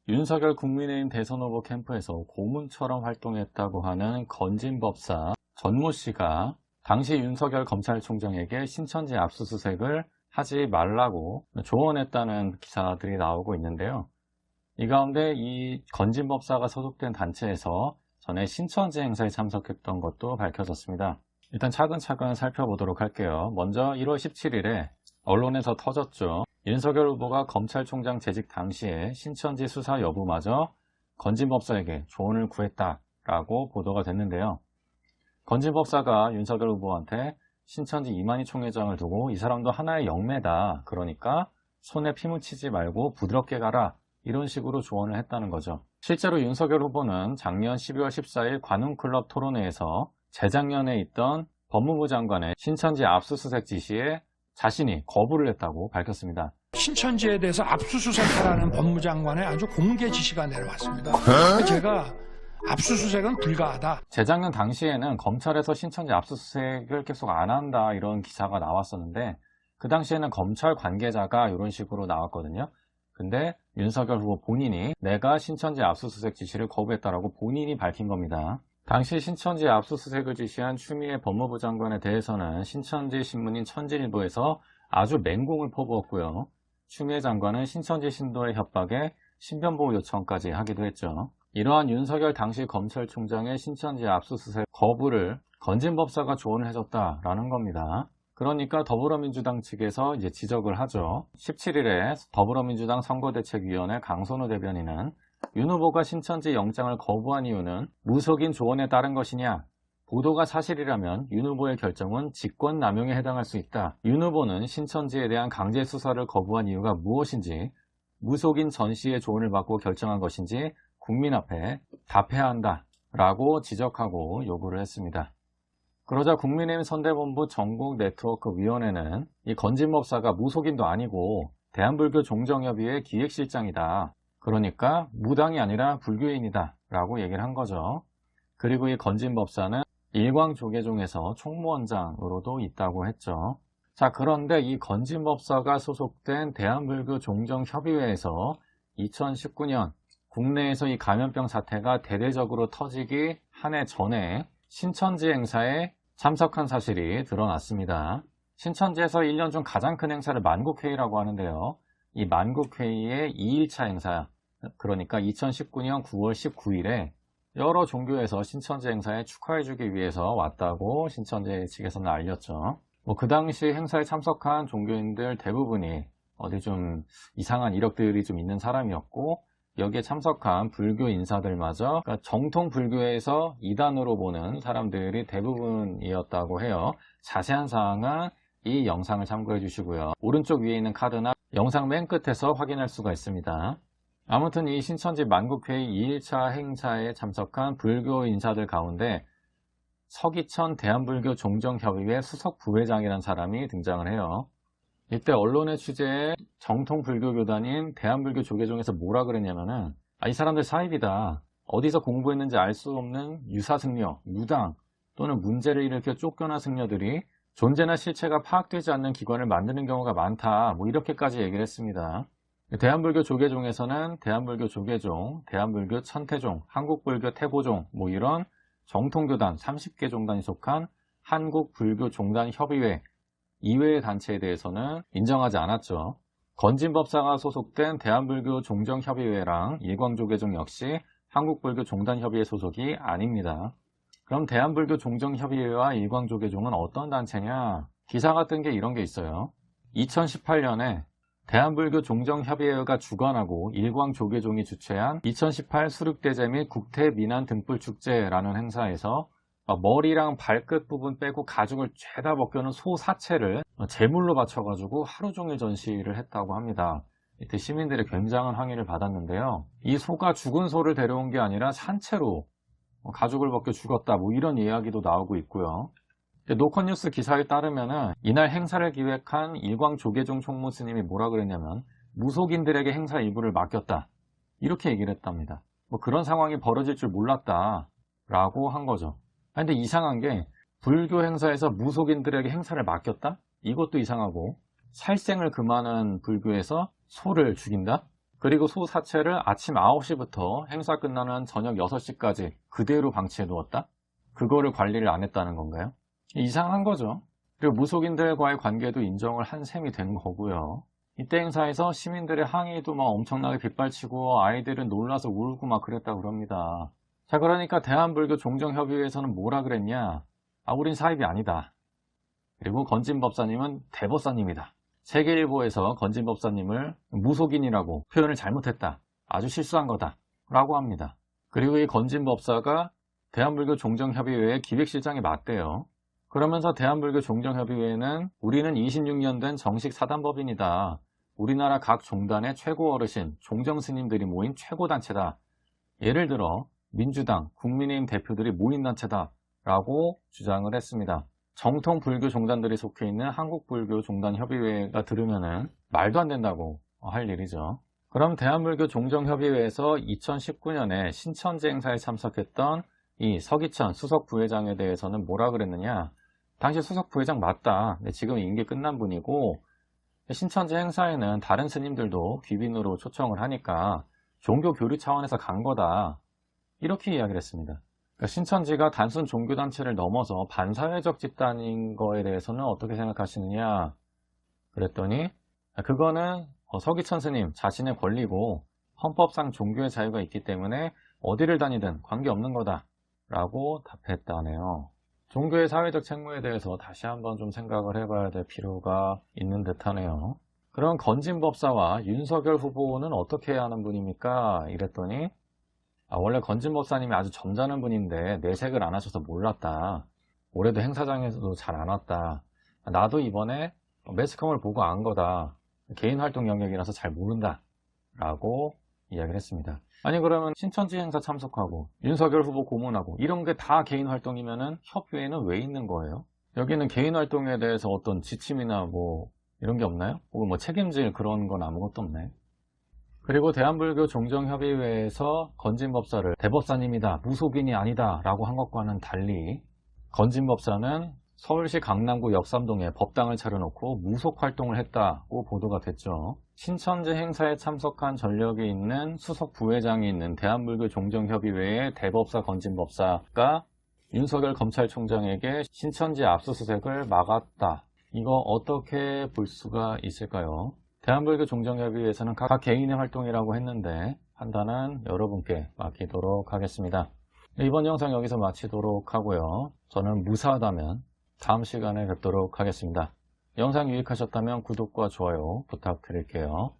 윤석열 국민의힘 대선 후보 캠프에서 고문처럼 활동했다고 하는 건진법사 전모 씨가 당시 윤석열 검찰총장에게 신천지 압수수색을 하지 말라고 조언했다는 기사들이 나오고 있는데요. 이 가운데 이 건진법사가 소속된 단체에서 전에 신천지 행사에 참석했던 것도 밝혀졌습니다. 일단 차근차근 살펴보도록 할게요. 먼저 1월 17일에 언론에서 터졌죠. 윤석열 후보가 검찰총장 재직 당시에 신천지 수사 여부마저 건진법사에게 조언을 구했다라고 보도가 됐는데요. 건진법사가 윤석열 후보한테 신천지 이만희 총회장을 두고 이 사람도 하나의 영매다. 그러니까 손에 피 묻히지 말고 부드럽게 가라. 이런 식으로 조언을 했다는 거죠. 실제로 윤석열 후보는 작년 12월 14일 관훈클럽 토론회에서 재작년에 있던 법무부 장관의 신천지 압수수색 지시에 자신이 거부를 했다고 밝혔습니다. 신천지에 대해서 압수수색하라는 법무장관의 아주 공개 지시가 내려왔습니다. 제가 압수수색은 불가하다. 재작년 당시에는 검찰에서 신천지 압수수색을 계속 안 한다 이런 기사가 나왔었는데 그 당시에는 검찰 관계자가 이런 식으로 나왔거든요. 근데 윤석열 후보 본인이 내가 신천지 압수수색 지시를 거부했다라고 본인이 밝힌 겁니다. 당시 신천지 압수수색을 지시한 추미애 법무부 장관에 대해서는 신천지 신문인 천진일보에서 아주 맹공을 퍼부었고요. 추미애 장관은 신천지 신도의 협박에 신변보호 요청까지 하기도 했죠. 이러한 윤석열 당시 검찰총장의 신천지 압수수색 거부를 건진법사가 조언을 해줬다라는 겁니다. 그러니까 더불어민주당 측에서 이제 지적을 하죠. 17일에 더불어민주당 선거대책위원회 강선우 대변인은 윤 후보가 신천지 영장을 거부한 이유는 무속인 조언에 따른 것이냐? 보도가 사실이라면 윤 후보의 결정은 직권남용에 해당할 수 있다. 윤 후보는 신천지에 대한 강제 수사를 거부한 이유가 무엇인지, 무속인 전 씨의 조언을 받고 결정한 것인지 국민 앞에 답해야 한다. 라고 지적하고 요구를 했습니다. 그러자 국민의힘 선대본부 전국네트워크위원회는 이 건진법사가 무속인도 아니고 대한불교 종정협의회 기획실장이다. 그러니까 무당이 아니라 불교인이다 라고 얘기를 한 거죠. 그리고 이 건진법사는 일광조계종에서 총무원장으로도 있다고 했죠. 자, 그런데 이 건진법사가 소속된 대한불교 종정협의회에서 2019년 국내에서 이 감염병 사태가 대대적으로 터지기 한 해 전에 신천지 행사에 참석한 사실이 드러났습니다. 신천지에서 1년 중 가장 큰 행사를 만국회의라고 하는데요. 이 만국회의의 2일차 행사, 그러니까 2019년 9월 19일에 여러 종교에서 신천지 행사에 축하해주기 위해서 왔다고 신천지 측에서는 알렸죠. 그 당시 행사에 참석한 종교인들 대부분이 어디 좀 이상한 이력들이 좀 있는 사람이었고 여기에 참석한 불교 인사들마저 그러니까 정통 불교에서 이단으로 보는 사람들이 대부분이었다고 해요. 자세한 사항은 이 영상을 참고해 주시고요. 오른쪽 위에 있는 카드나 영상 맨 끝에서 확인할 수가 있습니다. 아무튼 이 신천지 만국회의 2일차 행사에 참석한 불교 인사들 가운데 서기천 대한불교 종정협의회 수석 부회장이라는 사람이 등장을 해요. 이때 언론의 취재에 정통 불교교단인 대한불교 조계종에서 뭐라 그랬냐면은 이 사람들 사입이다. 어디서 공부했는지 알 수 없는 유사승려, 무당 또는 문제를 일으켜 쫓겨난 승려들이 존재나 실체가 파악되지 않는 기관을 만드는 경우가 많다. 이렇게까지 얘기를 했습니다. 대한불교 조계종에서는 대한불교 조계종, 대한불교 천태종, 한국불교 태보종 이런 정통교단 30개 종단이 속한 한국불교종단협의회 이외의 단체에 대해서는 인정하지 않았죠. 건진법사가 소속된 대한불교 종정협의회랑 일광조계종 역시 한국불교 종단협의회 소속이 아닙니다. 그럼 대한불교 종정협의회와 일광조계종은 어떤 단체냐? 기사가 뜬 게 이런 게 있어요. 2018년에 대한불교 종정협의회가 주관하고 일광조계종이 주최한 2018 수륙대제 및 국태민안 등불축제라는 행사에서 머리랑 발끝 부분 빼고 가죽을 죄다 벗겨놓은 소 사체를 제물로 바쳐가지고 하루 종일 전시를 했다고 합니다. 이때 시민들의 굉장한 항의를 받았는데요. 이 소가 죽은 소를 데려온 게 아니라 산채로 가죽을 벗겨 죽었다 이런 이야기도 나오고 있고요. 노컷뉴스 기사에 따르면 이날 행사를 기획한 일광조계종 총무스님이 뭐라 그랬냐면 무속인들에게 행사 일부를 맡겼다 이렇게 얘기를 했답니다. 그런 상황이 벌어질 줄 몰랐다 라고 한 거죠. 근데 이상한 게 불교 행사에서 무속인들에게 행사를 맡겼다? 이것도 이상하고 살생을 금하는 불교에서 소를 죽인다? 그리고 소 사체를 아침 9시부터 행사 끝나는 저녁 6시까지 그대로 방치해 두었다? 그거를 관리를 안 했다는 건가요? 이상한 거죠. 그리고 무속인들과의 관계도 인정을 한 셈이 된 거고요. 이때 행사에서 시민들의 항의도 막 엄청나게 빗발치고 아이들은 놀라서 울고 막 그랬다고 그럽니다. 자, 그러니까 대한불교 종정협의회에서는 뭐라 그랬냐? 우린 사입이 아니다. 그리고 건진법사님은 대법사님이다. 세계일보에서 건진법사님을 무속인이라고 표현을 잘못했다. 아주 실수한 거다. 라고 합니다. 그리고 이 건진법사가 대한불교 종정협의회의 기획실장이 맞대요. 그러면서 대한불교 종정협의회는 우리는 26년 된 정식 사단법인이다. 우리나라 각 종단의 최고 어르신, 종정스님들이 모인 최고단체다. 예를 들어 민주당, 국민의힘 대표들이 모인 단체다. 라고 주장을 했습니다. 정통 불교 종단들이 속해 있는 한국불교종단협의회가 들으면은 말도 안 된다고 할 일이죠. 그럼 대한불교 종정협의회에서 2019년에 신천지 행사에 참석했던 이 서기천 수석 부회장에 대해서는 뭐라 그랬느냐? 당시 수석 부회장 맞다. 근데 지금 임기 끝난 분이고 신천지 행사에는 다른 스님들도 귀빈으로 초청을 하니까 종교 교류 차원에서 간 거다. 이렇게 이야기를 했습니다. 그러니까 신천지가 단순 종교단체를 넘어서 반사회적 집단인 거에 대해서는 어떻게 생각하시느냐? 그랬더니 그거는 서기천 스님 자신의 권리고 헌법상 종교의 자유가 있기 때문에 어디를 다니든 관계없는 거다. 라고 답했다네요. 종교의 사회적 책무에 대해서 다시 한번 좀 생각을 해봐야 될 필요가 있는 듯하네요. 그럼 건진법사와 윤석열 후보는 어떻게 해야 하는 분입니까? 이랬더니 원래 건진법사님이 아주 점잖은 분인데 내색을 안 하셔서 몰랐다. 올해도 행사장에서도 잘 안 왔다. 나도 이번에 매스컴을 보고 안 거다. 개인 활동 영역이라서 잘 모른다. 라고 이야기를 했습니다. 아니 그러면 신천지 행사 참석하고 윤석열 후보 고문하고 이런 게 다 개인 활동이면은 협의회는 왜 있는 거예요? 여기는 개인 활동에 대해서 어떤 지침이나 뭐 이런 게 없나요? 혹은 뭐 책임질 그런 건 아무것도 없나요? 그리고 대한불교 종정협의회에서 건진법사를 대법사님이다, 무속인이 아니다 라고 한 것과는 달리 건진법사는 서울시 강남구 역삼동에 법당을 차려놓고 무속 활동을 했다고 보도가 됐죠. 신천지 행사에 참석한 전력이 있는 수석 부회장이 있는 대한불교 종정협의회의 대법사 건진법사가 윤석열 검찰총장에게 신천지 압수수색을 막았다. 이거 어떻게 볼 수가 있을까요? 대한불교 종정협의회에서는 각 개인의 활동이라고 했는데 판단은 여러분께 맡기도록 하겠습니다. 이번 영상 여기서 마치도록 하고요. 저는 무사하다면 다음 시간에 뵙도록 하겠습니다. 영상 유익하셨다면 구독과 좋아요 부탁드릴게요.